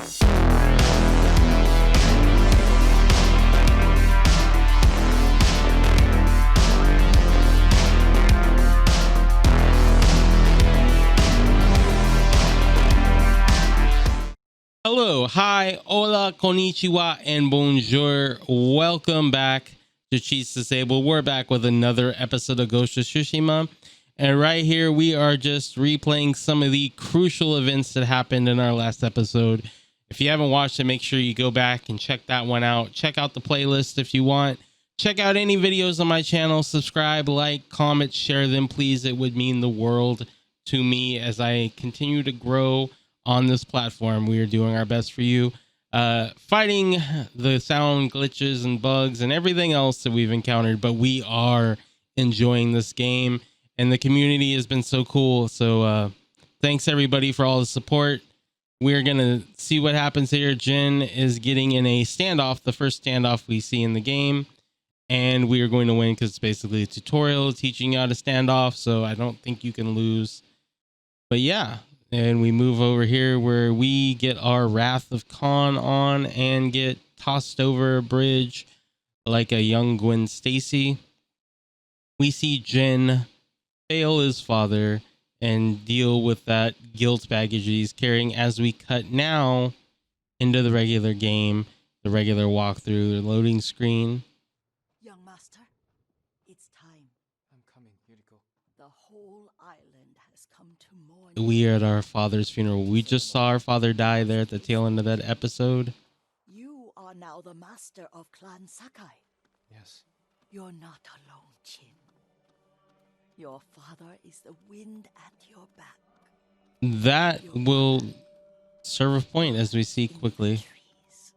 Hello, hi, hola, konnichiwa, and bonjour. Welcome back to Cheats Disabled. We're back with another episode of Ghost of Tsushima. And right here, we are just replaying some of the crucial events that happened in our last episode. If you haven't watched it, make sure you go back and check that one out. Check out the playlist if you want. Check out any videos on my channel. Subscribe, like, comment, share them, please. It would mean the world to me as I continue to grow on this platform. We are doing our best for you, fighting the sound glitches and bugs and everything else that we've encountered, but we are enjoying this game and the community has been so cool. So thanks everybody for all the support. We're gonna see what happens here. Jin is getting in a standoff, the first standoff we see in the game, and we are going to win because it's basically a tutorial teaching you how to stand off, so I don't think you can lose. But yeah, and we move over here where we get our Wrath of Khan on and get tossed over a bridge like a young Gwen Stacy. We see Jin fail his father and deal with that guilt baggage he's carrying as we cut now into the regular game, the regular walkthrough, the loading screen. Young master, it's time. I'm coming, Yuriko. The whole island has come to mourn. We are at our father's funeral. We just saw our father die there at the tail end of that episode. You are now the master of Clan Sakai. Yes. You're not alone, Chin. Your father is the wind at your back. That will serve a point as we see In the quickly. trees.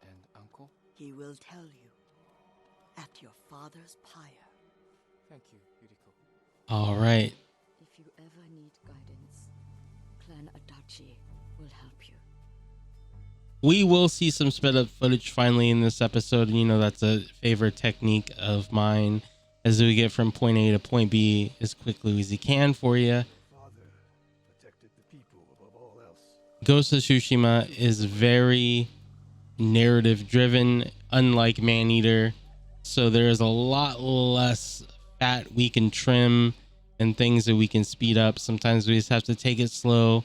And uncle? He will tell you at your father's pyre. Thank you, Yuriko. All right. If you ever need guidance, Clan Adachi will help you. We will see some sped up footage finally in this episode. You know, that's a favorite technique of mine as we get from point A to point B as quickly as he can for you. Father protected the people above all else. Ghost of Tsushima is very narrative driven, unlike Maneater. So there's a lot less fat we can trim and things that we can speed up. Sometimes we just have to take it slow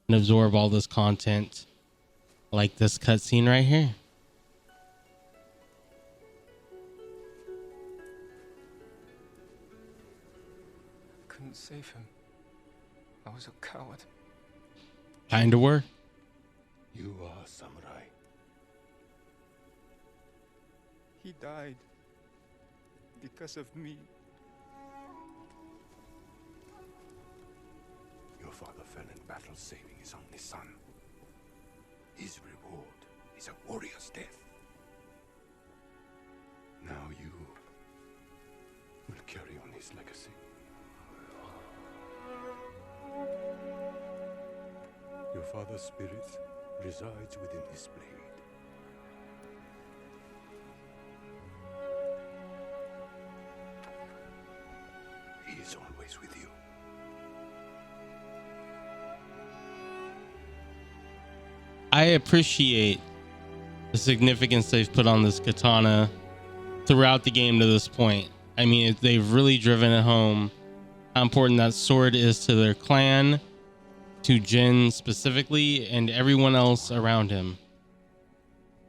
and absorb all this content, like this cutscene right here. I couldn't save him. I was a coward. Kind of were. You are a samurai. He died because of me. Your father fell in battle saving his only son. His reward is a warrior's death. Now you will carry on his legacy. Your father's spirit resides within his blade. He is always with you. I appreciate the significance they've put on this katana throughout the game to this point. I mean, they've really driven it home how important that sword is to their clan, to Jin specifically, and everyone else around him.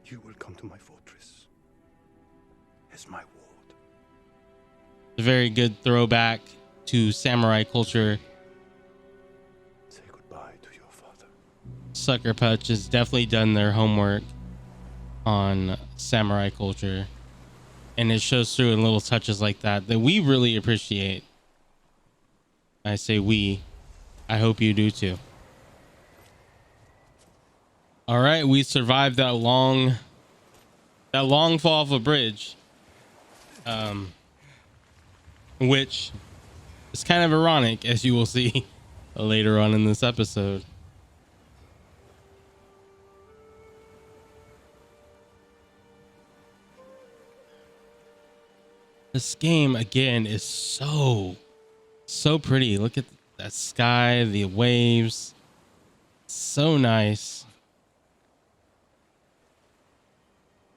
You will come to my fortress as my ward. It's a very good throwback to samurai culture. Say goodbye to your father. Sucker Punch has definitely done their homework on samurai culture, and it shows through in little touches like that that we really appreciate. I say we. I hope you do too. All right, we survived that long fall off a bridge, which is kind of ironic, as you will see later on in this episode. This game again is so pretty. Look at that sky, the waves. So nice.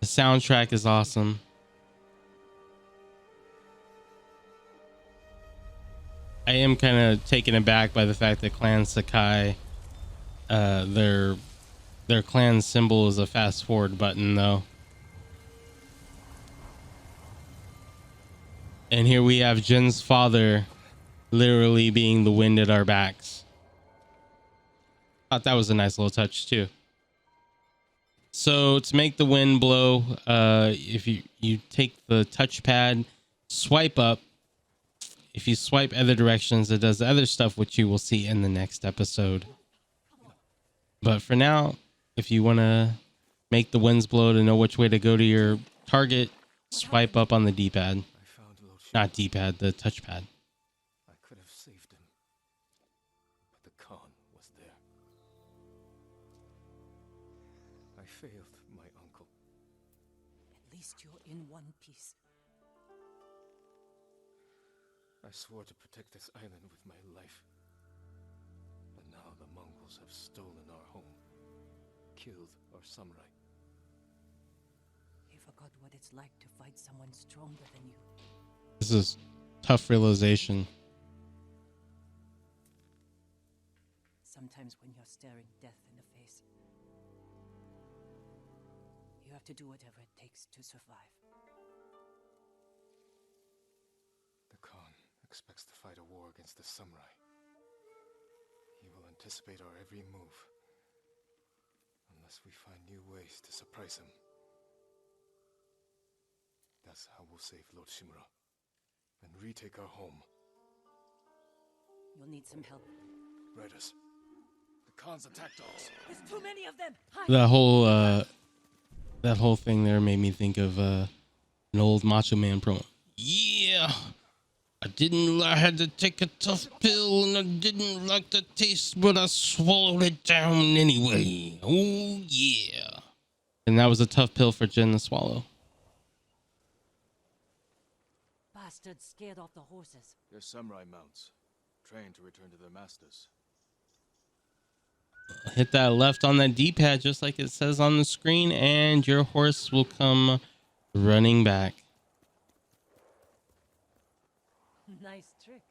The soundtrack is awesome. I am kind of taken aback by the fact that Clan Sakai, their clan symbol is a fast forward button though. And here we have Jin's father literally being the wind at our backs. Thought that was a nice little touch too. So to make the wind blow, if you take the touchpad, swipe up. If you swipe other directions, it does other stuff, which you will see in the next episode. But for now, if you want to make the winds blow to know which way to go to your target, swipe up on the D-pad. I found Lord Shimura. Not D-pad, the touchpad. I could have saved him, but the Khan was there. I failed my uncle. At least you're in one piece. I swore to protect this island with my life. But now the Mongols have stolen our home, killed our samurai. You forgot what it's like to fight someone stronger than you. This is tough realization. Sometimes when you're staring death in the face, you have to do whatever it takes to survive. The Khan expects to fight a war against the samurai. He will anticipate our every move, unless we find new ways to surprise him. That's how we'll save Lord Shimura and retake our home. You'll need some help. Riders, the Khan's attack dogs. There's too many of them! Hide! That whole thing there made me think of an old Macho Man promo. Yeah, I had to take a tough pill and I didn't like the taste, but I swallowed it down anyway. Oh yeah. And that was a tough pill for Jin to swallow. Bastards scared off the horses. They're samurai mounts, trained to return to their masters. Hit that left on that D-pad just like it says on the screen and your horse will come running back. Nice trick.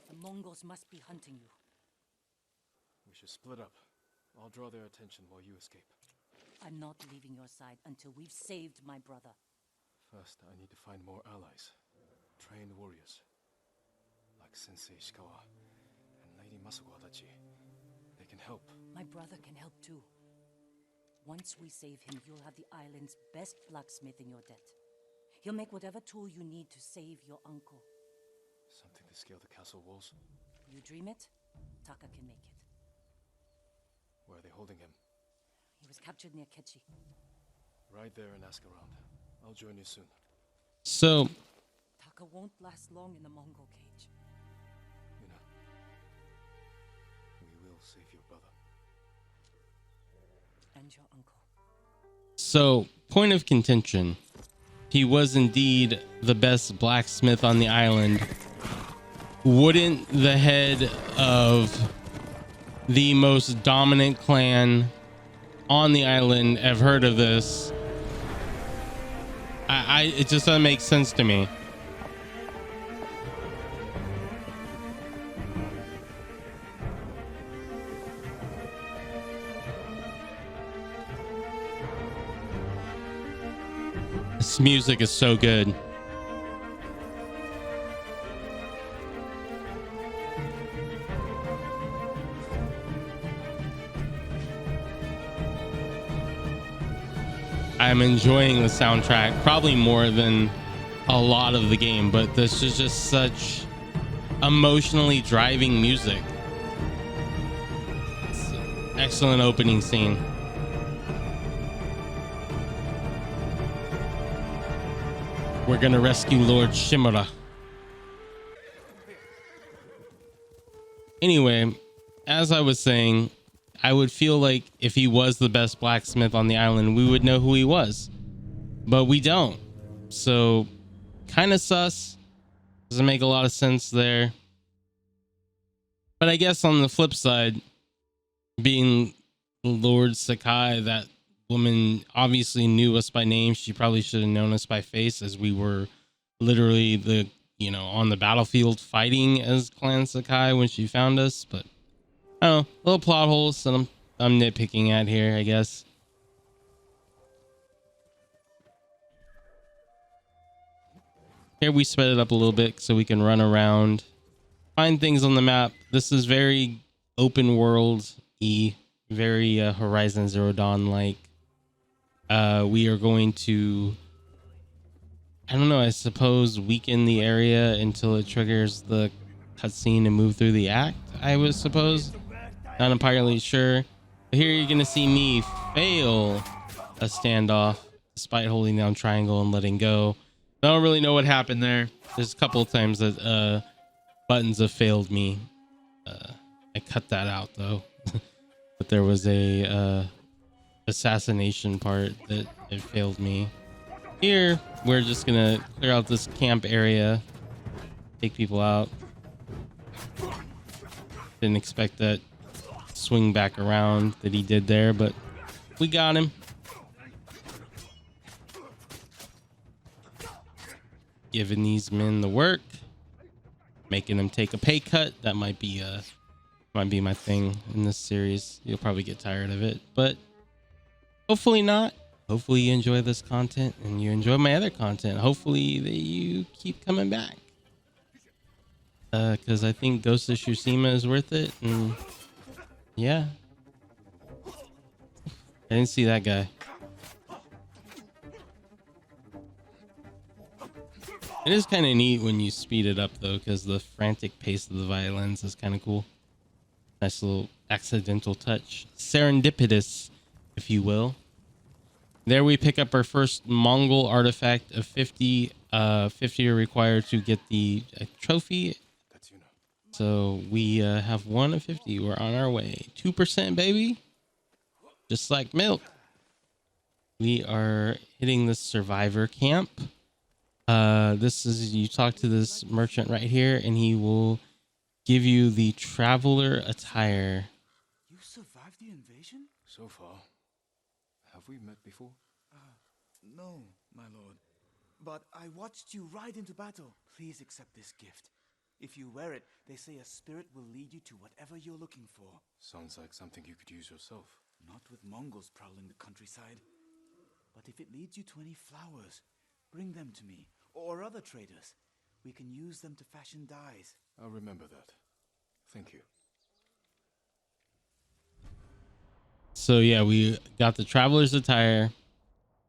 The Mongols must be hunting you. We should split up. I'll draw their attention while you escape. I'm not leaving your side until we've saved my brother. First, I need to find more allies. Trained warriors. Like Sensei Ishikawa and Lady Masuko Adachi. They can help. My brother can help too. Once we save him, you'll have the island's best blacksmith in your debt. He'll make whatever tool you need to save your uncle. Something to scale the castle walls? You dream it, Taka can make it. Where are they holding him? He was captured near Kechi. Ride there and ask around. I'll join you soon. So Taka won't last long in the Mongol cage. Yuna, we will save your brother. And your uncle. So, point of contention. He was indeed the best blacksmith on the island. Wouldn't the head of the most dominant clan on the island have heard of this? It just doesn't make sense to me. This music is so good. I'm enjoying the soundtrack probably more than a lot of the game, but this is just such emotionally driving music. It's an excellent opening scene. We're gonna rescue Lord Shimura. Anyway, as I was saying, I would feel like if he was the best blacksmith on the island, we would know who he was. But we don't. So, kind of sus. Doesn't make a lot of sense there. But I guess on the flip side, being Lord Sakai, that woman obviously knew us by name. She probably should have known us by face, as we were literally on the battlefield fighting as Clan Sakai when she found us. But I don't know, little plot holes that I'm nitpicking at here, I guess. Here we sped it up a little bit so we can run around, find things on the map. This is very open world very Horizon Zero Dawn like. We are going to, I don't know, I suppose weaken the area until it triggers the cutscene and move through the act, I would suppose. Not entirely sure. But here you're gonna see me fail a standoff despite holding down triangle and letting go. I don't really know what happened there. There's a couple of times that buttons have failed me. I cut that out though. But there was a assassination part that it failed me. Here we're just gonna clear out this camp area, take people out. Didn't expect that swing back around that he did there, but we got him. Giving these men the work, making them take a pay cut. That might be my thing in this series. You'll probably get tired of it, but hopefully not. Hopefully you enjoy this content and you enjoy my other content. Hopefully that you keep coming back, because I think Ghost of Tsushima is worth it. And yeah, I didn't see that guy. It is kind of neat when you speed it up though, because the frantic pace of the violins is kind of cool. Nice little accidental touch, serendipitous, if you will. There we pick up our first Mongol artifact of 50. 50 are required to get the trophy. So we have 1 of 50. We're on our way. 2%, baby. Just like milk. We are hitting the survivor camp. This is, you talk to this merchant right here and he will give you the traveler attire. You survived the invasion? So far. Have we met before? No, my lord. But I watched you ride into battle. Please accept this gift. If you wear it, they say a spirit will lead you to whatever you're looking for. Sounds like something you could use yourself. Not with Mongols prowling the countryside. But if it leads you to any flowers, bring them to me, or other traders. We can use them to fashion dyes. I'll remember that. Thank you. So yeah, we got the traveler's attire.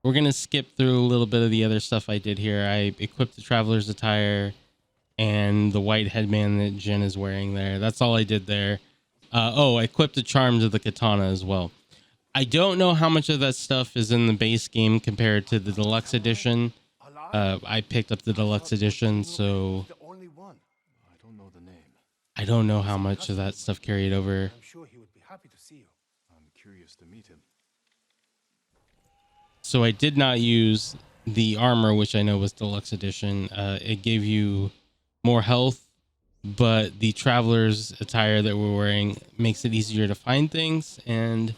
We're going to skip through a little bit of the other stuff I did here. I equipped the traveler's attire and the white headband that Jin is wearing there. That's all I did there. I equipped the charms of the katana as well. I don't know how much of that stuff is in the base game compared to the deluxe edition. I picked up the deluxe edition, so I don't know the name. I don't know how much of that stuff carried over. I'm sure he would be happy to see you. I'm curious to meet him. So I did not use the armor, which I know was deluxe edition. It gave you more health, but the traveler's attire that we're wearing makes it easier to find things. And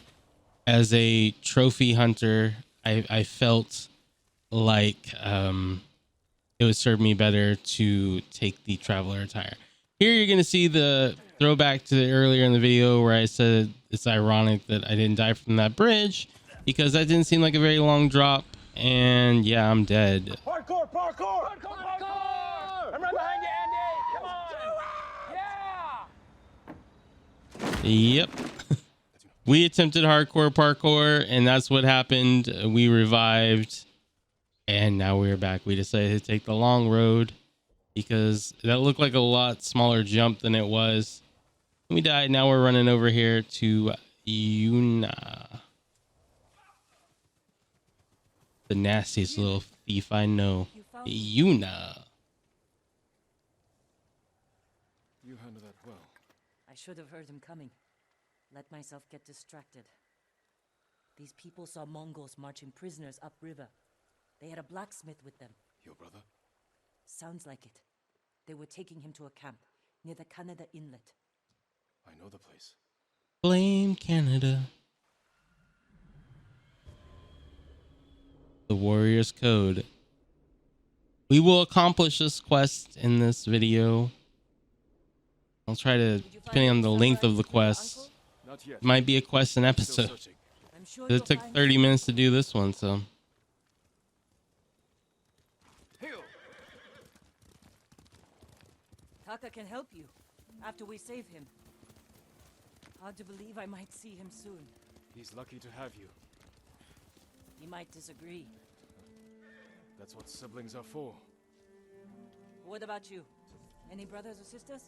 as a trophy hunter, I felt like it would serve me better to take the traveler attire. Here you're going to see the throwback to earlier in the video where I said it's ironic that I didn't die from that bridge, because that didn't seem like a very long drop. And yeah, I'm dead. Parkour! I'm right behind you, Andy! Come on! Yeah! Yep. We attempted hardcore parkour, and that's what happened. We revived, and now we're back. We decided to take the long road because that looked like a lot smaller jump than it was. We died. Now we're running over here to Yuna. The nastiest little thief I know. Yuna. You handled that well. I should have heard him coming. Let myself get distracted. These people saw Mongols marching prisoners upriver. They had a blacksmith with them. Your brother? Sounds like it. They were taking him to a camp near the Canada Inlet. I know the place. Blame Canada. The warrior's code. We will accomplish this quest in this video. I'll try to, depending on the length of the quest, Not yet. might be a quest an Still episode. searching. I'm sure It took 30 minutes to do this one, so. Taka can help you after we save him. Hard to believe I might see him soon. He's lucky to have you. He might disagree. That's what siblings are for. What about you? Any brothers or sisters?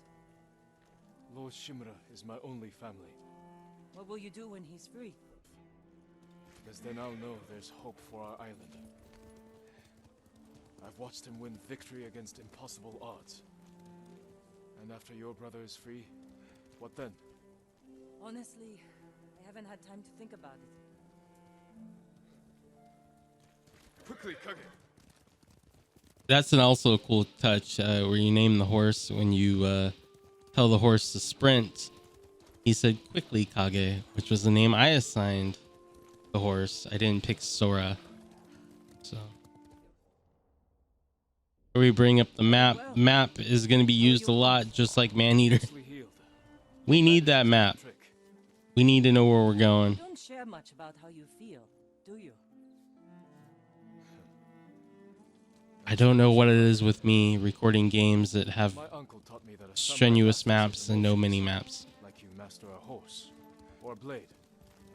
Lord Shimura is my only family. What will you do when he's free? Because then I'll know there's hope for our island. I've watched him win victory against impossible odds. And after your brother is free, what then? Honestly, I haven't had time to think about it. Quickly, Kage! That's also a cool touch where you name the horse when you tell the horse to sprint. He said quickly Kage, which was the name I assigned the horse. I didn't pick Sora. So here we bring up the map. Map is going to be used a lot, just like Maneater. Mostly healed. We need that map. Trick. We need to know where we're going. You don't share much about how you feel, do you? I don't know what it is with me recording games that have My uncle taught me that a samurai strenuous masters maps his and no mini emotions, maps. like you master a horse or a blade.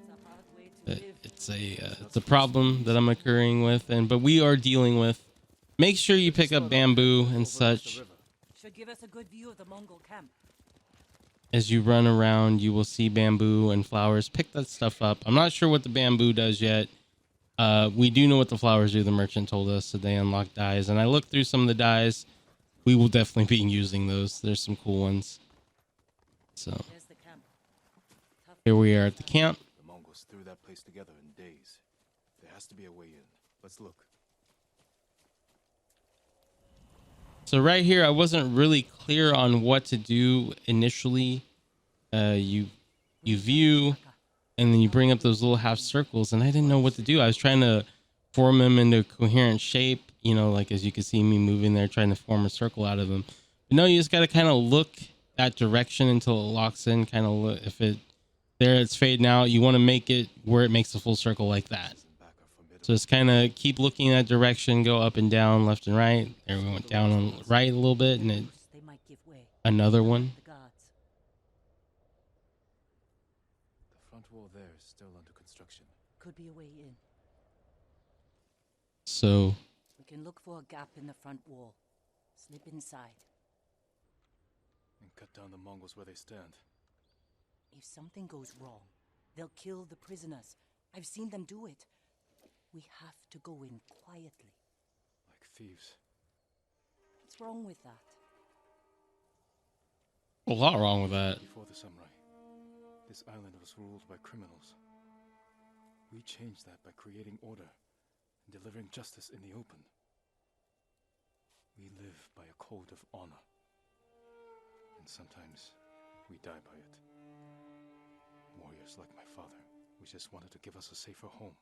It's a hard way to live. It's a problem that I'm occurring with, but we are dealing with. Make sure you pick up bamboo and such. Should give us a good view of the Mongol camp. As you run around, you will see bamboo and flowers. Pick that stuff up. I'm not sure what the bamboo does yet. We do know what the flowers do. The merchant told us that they unlock dyes, and I looked through some of the dyes. We will definitely be using those. There's some cool ones. So There's the camp. Tough here we are at the camp. The Mongols threw that place together in days. There has to be a way in. Let's look. So right here, I wasn't really clear on what to do initially. You view, and then you bring up those little half circles, and I didn't know what to do. I was trying to form them into a coherent shape, you know, like as you can see me moving there, trying to form a circle out of them. But no, you just got to kind of look that direction until it locks in. Kind of look, if it there, it's fading out. You want to make it where it makes a full circle like that. So just kind of keep looking in that direction, go up and down, left and right. There we went down and right a little bit, and it, They might give way. another one. The guards. The front wall there is still under construction. Could be a way in. So We can look for a gap in the front wall. Slip inside. And cut down the Mongols where they stand. If something goes wrong, they'll kill the prisoners. I've seen them do it. We have to go in quietly. Like thieves. What's wrong with that? a lot wrong with that. Before the samurai, this island was ruled by criminals. We changed that by creating order and delivering justice in the open. We live by a code of honor. And sometimes we die by it. Warriors like my father, who just wanted to give us a safer home.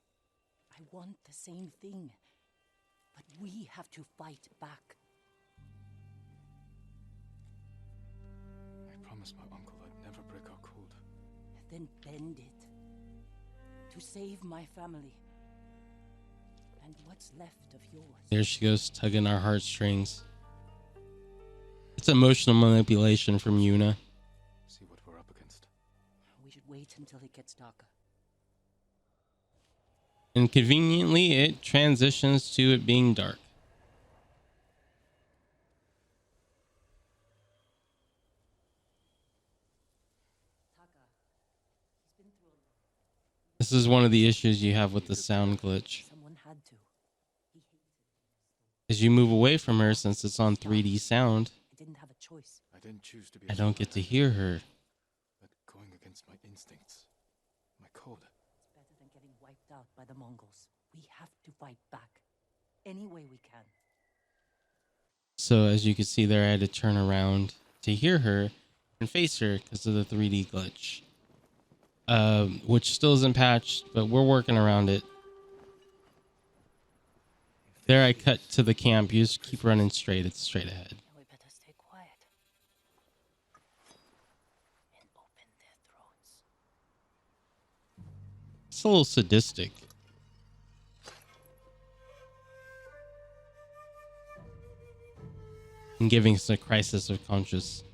I want the same thing. But we have to fight back. I promised my uncle I'd never break our code. Then bend it. To save my family. And what's left of yours. There she goes, tugging our heartstrings. It's emotional manipulation from Yuna. See what we're up against. We should wait until it gets darker. And conveniently, it transitions to it being dark. Taka, he's been through a lot. This is one of the issues you have with the sound glitch. Someone had to. He hated it. As you move away from her, since it's on 3D sound, I didn't have a choice. I didn't choose to be I don't get to hear her. but going against my instincts. My code. It's better than getting wiped out by the Mongols. We have to fight back. Any way we can. So as you can see there, I had to turn around to hear her and face her because of the 3D glitch. Which still isn't patched, but we're working around it. There I cut to the camp. You just keep running straight. It's straight ahead. Now we better stay quiet and open their throats. It's a little sadistic. And giving us a crisis of conscience.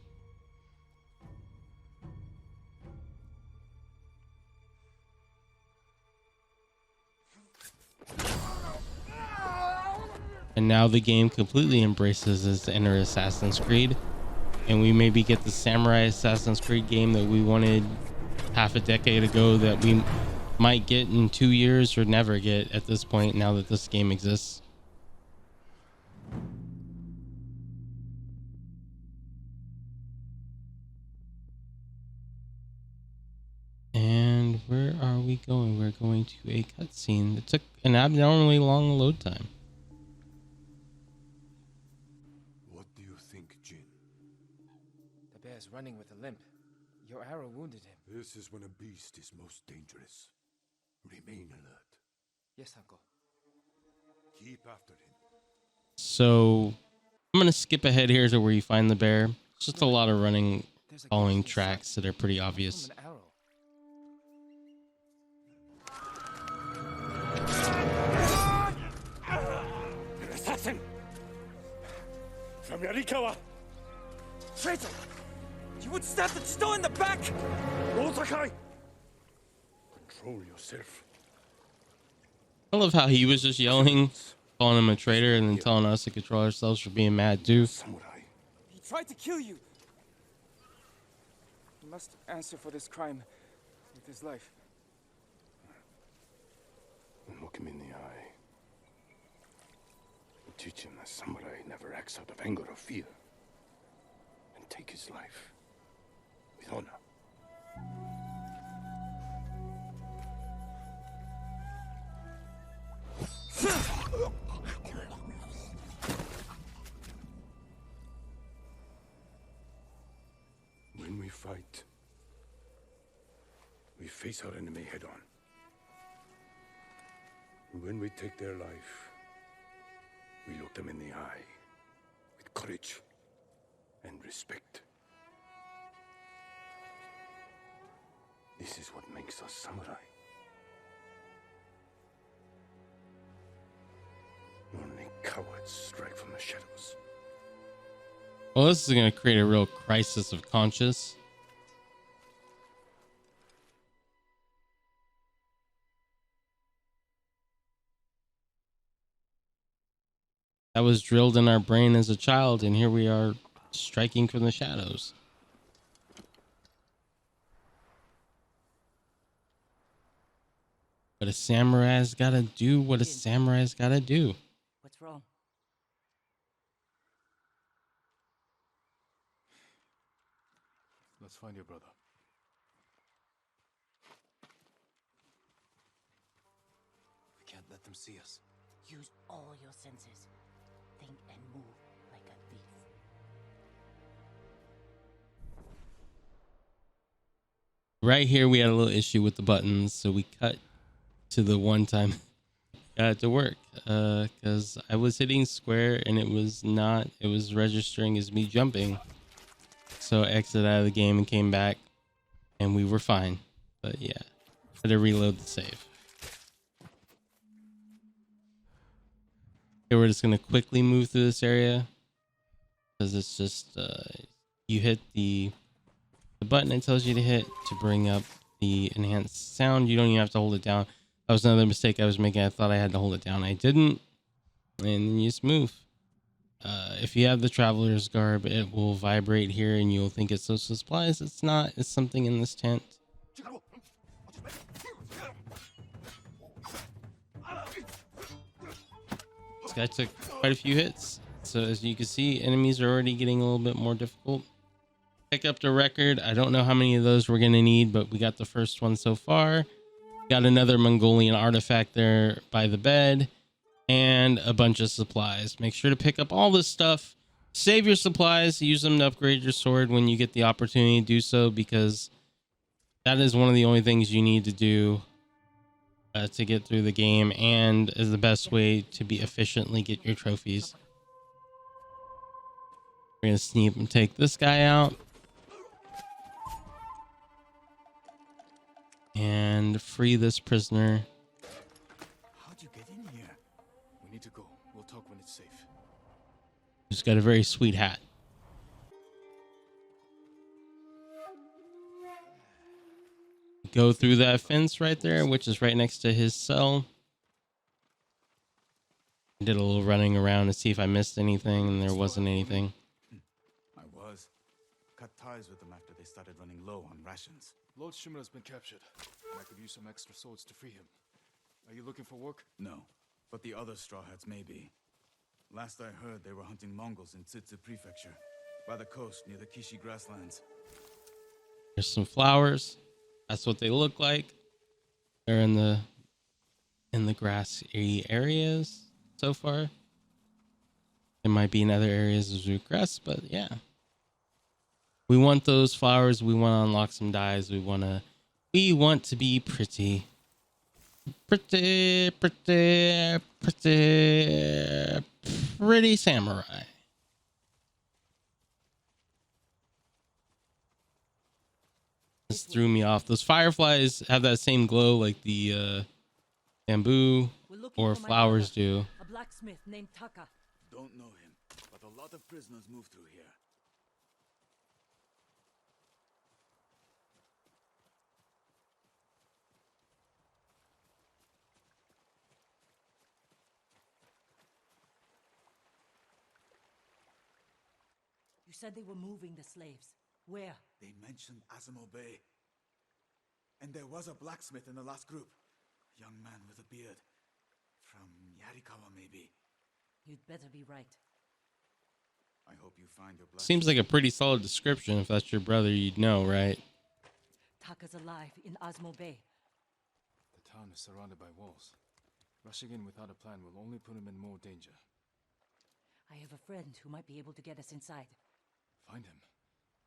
And now the game completely embraces its inner Assassin's Creed. And we maybe get the samurai Assassin's Creed game that we wanted half a decade ago that we might get in 2 years or never get at this point now that this game exists. And where are we going? We're going to a cutscene that took an abnormally long load time. What do you think, Jin? The bear's running with a limp. Your arrow wounded him. This is when a beast is most dangerous. Remain alert. Yes, uncle. Keep after him. So I'm going to skip ahead here to where you find the bear. It's just a lot of running, There's a following ghostly tracks sight that are pretty obvious. from an arrow. Assassin! From Yarikawa! Traitor! You would stab the Chido in the back! No Sakai! Control yourself. I love how he was just yelling, calling him a traitor, and then telling us to control ourselves for being mad too. Samurai. He tried to kill you! He must answer for this crime with his life. Look him in the eye. Teach him that samurai never acts out of anger or fear. And take his life with honor. When we fight, we face our enemy head on. And when we take their life, we look them in the eye with courage and respect. This is what makes us samurai. Only cowards strike from the shadows. Well, this is going to create a real crisis of conscience. That was drilled in our brain as a child, and here we are striking from the shadows. But a samurai's got to do what a samurai's got to do. What's wrong? Let's find your brother. We can't let them see us. Use all your senses. Think and move like a thief. Right here, we had a little issue with the buttons, so we cut to the one time to work because I was hitting square and it was registering as me jumping. So I exited out of the game and came back and we were fine. But yeah, had to reload the save. Okay, we're just going to quickly move through this area because it's just you hit the button it tells you to hit to bring up the enhanced sound. You don't even have to hold it down. That was another mistake I was making. I thought I had to hold it down. I didn't. And then you just move. If you have the traveler's garb, it will vibrate here and you'll think it's social supplies. It's not. It's something in this tent. This guy took quite a few hits. So as you can see, enemies are already getting a little bit more difficult. Pick up the record. I don't know how many of those we're going to need, but we got the first one so far. Got another Mongolian artifact there by the bed and a bunch of supplies. Make sure to pick up all this stuff. Save your supplies. Use them to upgrade your sword when you get the opportunity to do so, because that is one of the only things you need to do to get through the game, and is the best way to be efficiently get your trophies. We're gonna sneak and take this guy out and free this prisoner. How'd you get in here? We need to go. We'll talk when it's safe. Who's got a very sweet hat. Go through that fence right there, which is right next to his cell. Did a little running around to see if I missed anything, and there wasn't anything. I was. Cut ties with them after they started running low on rations. Lord Shimura's been captured. I could use some extra swords to free him. Are you looking for work? No, but the other Straw Hats may be. Last I heard, they were hunting Mongols in Tsutsu Prefecture, by the coast near the Kishi grasslands. There's some flowers. That's what they look like. They're in the grassy areas so far. There might be in other areas as we progress, but yeah. We want those flowers. We want to unlock some dyes. We want to be pretty. Pretty samurai. This threw me off. Those fireflies have that same glow like the bamboo or flowers do. A blacksmith named Taka. Don't know him, but a lot of prisoners move through here. You said they were moving the slaves. Where? They mentioned Azamo Bay. And there was a blacksmith in the last group. Young man with a beard. From Yarikawa, maybe. You'd better be right. I hope you find your blacksmith. Seems like a pretty solid description. If that's your brother, you'd know, right? Taka's alive in Azamo Bay. The town is surrounded by walls. Rushing in without a plan will only put him in more danger. I have a friend who might be able to get us inside. Find him.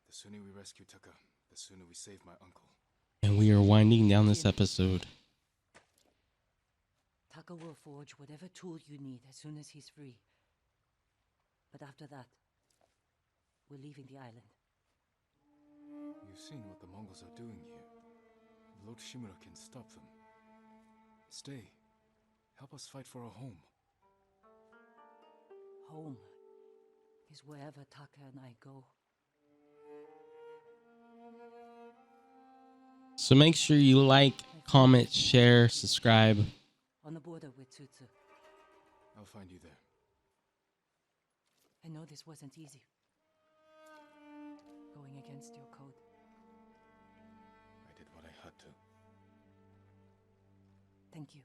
The sooner we rescue Taka, the sooner we save my uncle. And we are winding down this episode. Taka will forge whatever tool you need as soon as he's free. But after that, we're leaving the island. You've seen what the Mongols are doing here. Lord Shimura can stop them. Stay. Help us fight for a home. Home is wherever Taka and I go. So make sure you like, comment, share, subscribe. On the border with Tsutsu. I'll find you there. I know this wasn't easy. Going against your code. I did what I had to. Thank you.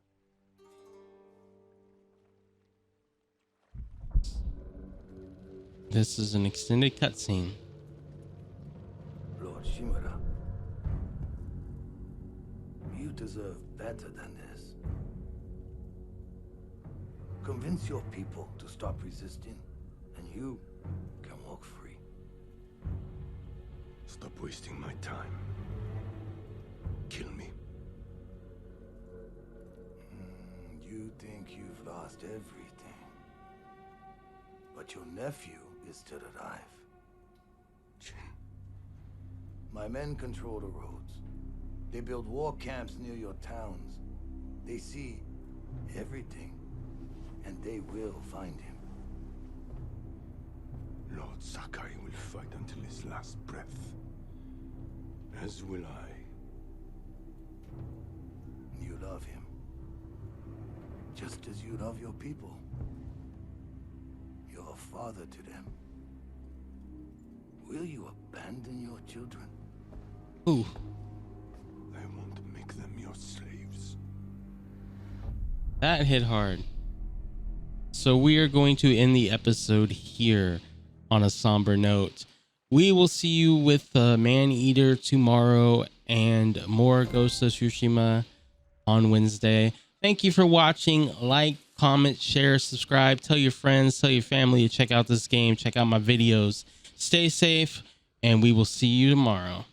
This is an extended cutscene. Lord Shimura, you deserve better than this. Convince your people to stop resisting, and you can walk free. Stop wasting my time. Kill me. You think you've lost everything. But your nephew is still alive. My men control the roads. They build war camps near your towns. They see everything, and they will find him. Lord Sakai will fight until his last breath. As will I. You love him. Just as you love your people. You're a father to them. Will you abandon your children? Ooh. I won't make them your slaves. That hit hard. So we are going to end the episode here on a somber note. We will see you with Man-Eater tomorrow and more Ghost of Tsushima on Wednesday. Thank you for watching. Like, comment, share, subscribe. Tell your friends, tell your family to check out this game. Check out my videos. Stay safe, and we will see you tomorrow.